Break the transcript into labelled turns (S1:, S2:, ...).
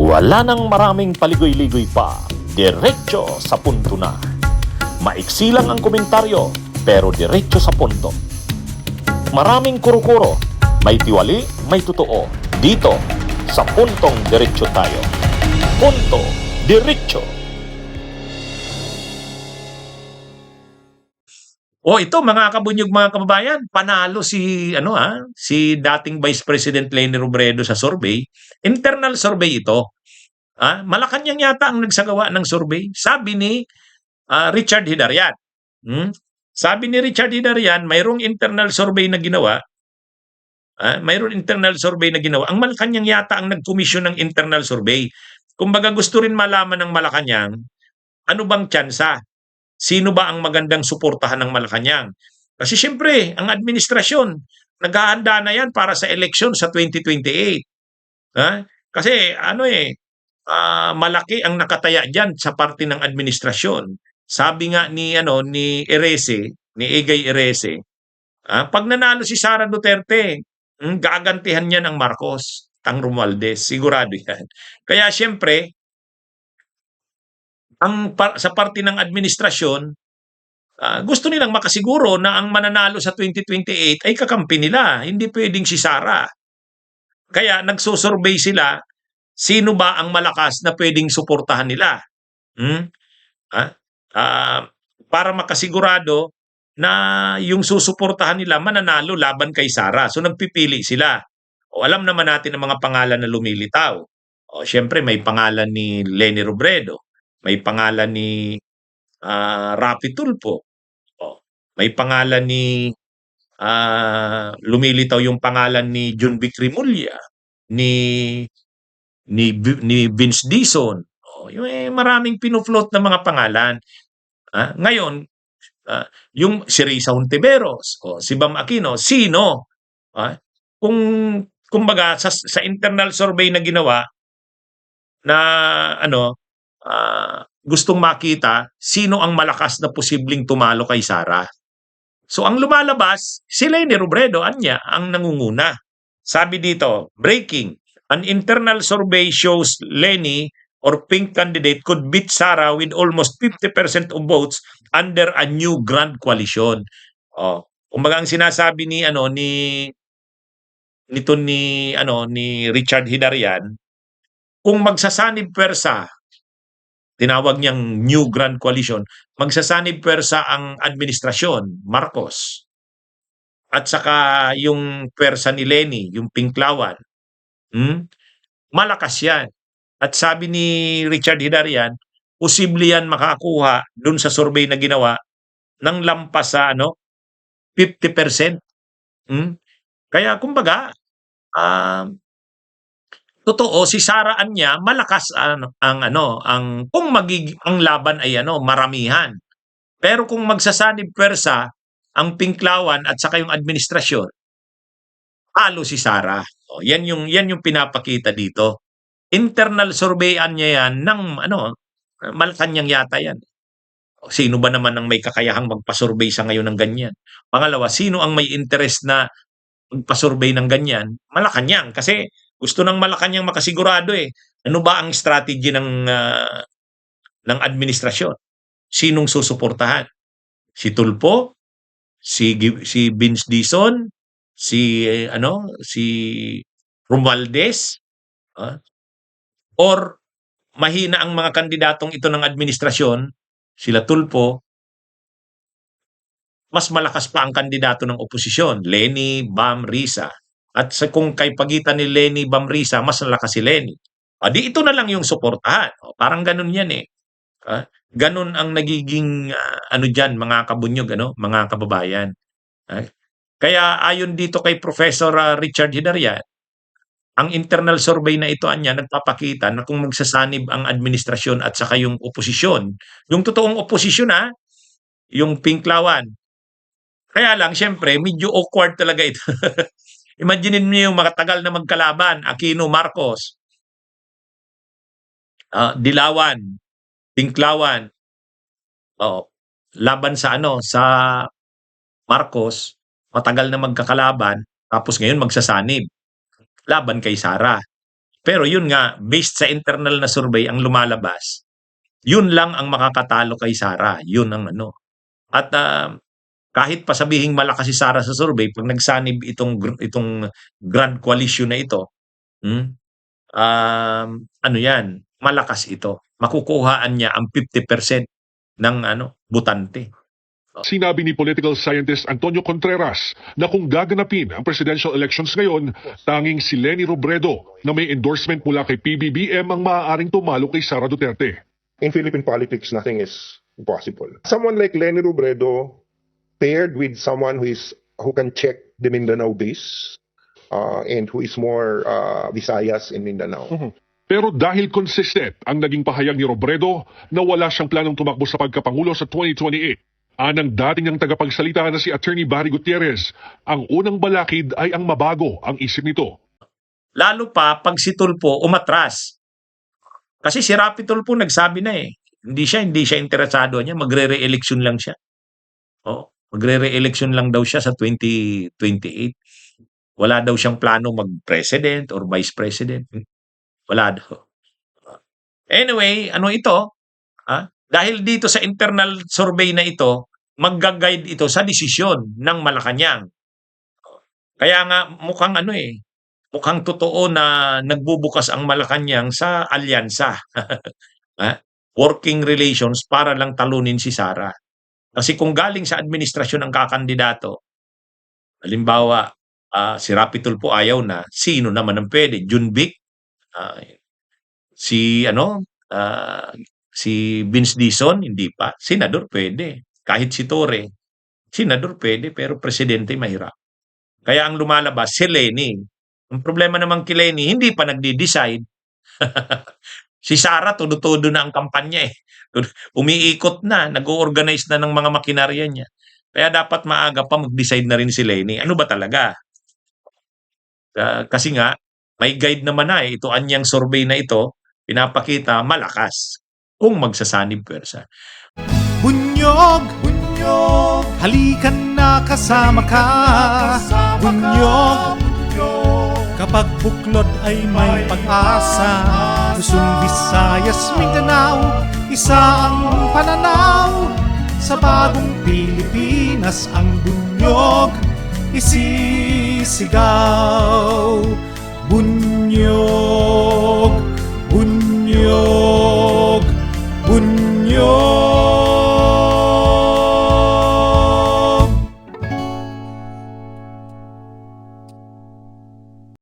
S1: Wala nang maraming paligoy-ligoy pa, diretso sa punto na. Maiksi lang ang komentaryo, pero diretso sa punto. Maraming kuro-kuro, may tiwali, may totoo. Dito, sa puntong diretso tayo. Punto, diretso. Ito mga kabunyog, mga kababayan, panalo si dating Vice President Leni Robredo sa survey. Internal survey ito. Malacanang yata ang nagsagawa ng survey. Sabi ni Richard Hidarian. Sabi ni Richard Hidarian, mayroong internal survey na ginawa. Mayroong internal survey na ginawa. Ang Malacanang yata ang nag-commission ng internal survey. Kumbaga gusto rin malaman ng Malacanang, ano bang tsansa? Sino ba ang magandang suportahan ng Malacanang? Kasi siyempre, ang administrasyon, naghahanda na yan para sa eleksyon sa 2028. Kasi malaki ang nakataya diyan sa parte ng administrasyon. Sabi nga ni Egay Erese, pag nanalo si Sara Duterte, gagantihan niya ng Marcos, Tang Romualdez, sigurado yan. Kaya siyempre, sa parte ng administrasyon, gusto nilang makasiguro na ang mananalo sa 2028 ay kakampi nila, hindi pwedeng si Sara. Kaya nagsusurvey sila, sino ba ang malakas na pwedeng suportahan nila? Para makasigurado na yung susuportahan nila mananalo laban kay Sara. So nagpipili sila. Alam naman natin ang mga pangalan na lumilitaw. Siyempre may pangalan ni Leni Robredo, may pangalan ni Rapi Tulfo, may pangalan ni lumilitaw yung pangalan ni Junvic Rimulya, ni Vince Dizon. Yung maraming pinufloat na mga pangalan. Ngayon, yung si Risa Hontiveros, si Bam Aquino, sino? Kumbaga sa internal survey na ginawa na gustong makita sino ang malakas na posibleng tumalo kay Sara. So ang lumalabas, si Leni Robredo, ang nangunguna. Sabi dito, breaking, an internal survey shows Leni or pink candidate could beat Sara with almost 50% of votes under a new grand coalition. Kumbaga ang sinasabi ni Richard Hidarian, kung magsasanib pwersa, tinawag niyang new grand coalition, magsasanib pwersa ang administrasyon, Marcos, at saka yung pwersa ni Leni, yung Pinklawan, malakas yan. At sabi ni Richard Hidarian, posible yan makakuha dun sa survey na ginawa ng lampas sa 50%. Kaya kumbaga, totoo si Sara Anya malakas kung ang laban ay maramihan. Pero kung magsasanib pwersa ang Pinklawan at saka yung administrasyon, talo si Sara. Yan yung pinapakita dito. Internal surveyan niya yan ng Malacanang yata yan. Sino ba naman ang may kakayahang magpa-survey sa ngayon ng ganyan? Pangalawa, sino ang may interest na magpa-survey ng ganyan? Malacanang, kasi gusto ng Malacanang makasigurado ano ba ang strategy ng administrasyon? Sinong susuportahan? Si Tulfo, si Vince Dizon, si Romualdez, or mahina ang mga kandidatong ito ng administrasyon, sila Tulfo, mas malakas pa ang kandidato ng oposisyon, Leni, Bam, Risa. At kung kay pagitan ni Leni, Bam, Risa, mas malakas si Leni. Di ito na lang yung suportahan. Parang ganun yan ganun ang nagiging dyan, mga kabunyog, mga kababayan. Kaya ayon dito kay Professor Richard Hidarian, ang internal survey na ito nagpapakita na kung magsasanib ang administrasyon at saka yung oposisyon, yung totoong oposisyon yung Pinklawan. Kaya lang, syempre, medyo awkward talaga ito. Imaginin niyo yung makatagal na magkalaban, Aquino, Marcos, Dilawan, Pinklawan, laban sa Marcos, matagal na magkakalaban, tapos ngayon magsasanib laban kay Sara. Pero yun nga, based sa internal na survey ang lumalabas, yun lang ang makakatalo kay Sara. Yun ang ano. At kahit pa sabihing malakas si Sara sa survey, pag nagsanib itong grand coalition na ito, ano yan, malakas ito. Makukuhaan niya ang 50% ng botante.
S2: Sinabi ni political scientist Antonio Contreras na kung gaganapin ang presidential elections ngayon, tanging si Leni Robredo na may endorsement mula kay PBBM ang maaaring tumalo kay Sara Duterte.
S3: In Philippine politics, nothing is impossible. Someone like Leni Robredo paired with someone who can check the Mindanao base and who is more Visayas in Mindanao.
S2: Pero dahil consistent ang naging pahayag ni Robredo na wala siyang planong tumakbo sa pagkapangulo sa 2028, anang dating niyang tagapagsalita na si Attorney Barry Gutierrez, ang unang balakid ay ang mabago ang isip nito.
S1: Lalo pa pag si Tulfo umatras. Kasi si Rapi Tulfo nagsabi na hindi siya interesado niya, magre-re-election lang siya. Magre-re-election lang daw siya sa 2028. Wala daw siyang plano mag-president or vice president. Wala daw. Anyway, ano ito? Dahil dito sa internal survey na ito, magga-guide ito sa desisyon ng Malacanang. Kaya nga mukhang mukhang totoo na nagbubukas ang Malacanang sa alyansa. Working relations para lang talunin si Sara. Kasi kung galing sa administrasyon ang kakandidato, halimbawa, si Rapi Tulfo ayaw na, sino naman ang pwede? Junvic? Si Vince Dizon, hindi pa. Senador pwede. Kahit si Torre, senador pwede, pero presidente mahirap. Kaya ang lumalabas, si Leni. Ang problema naman kay Leni, hindi pa nagdi-decide. Si Sara, todo-todo na ang kampanya Umiikot na, nag-organize na ng mga makinarya niya. Kaya dapat maaga pa mag-decide na rin si Leni. Ano ba talaga? Kasi nga, may guide naman na Ito anyang survey na ito, pinapakita malakas kung magsasanib pwersa.
S4: Bunyog, bunyog, halikan na kasama ka. Bunyog, kapag buklod ay may pag-asa. Luzon, Visayas, Mindanao, isa ang pananaw. Sa bagong Pilipinas ang bunyog isisigaw. Bunyog, bunyog, bunyog.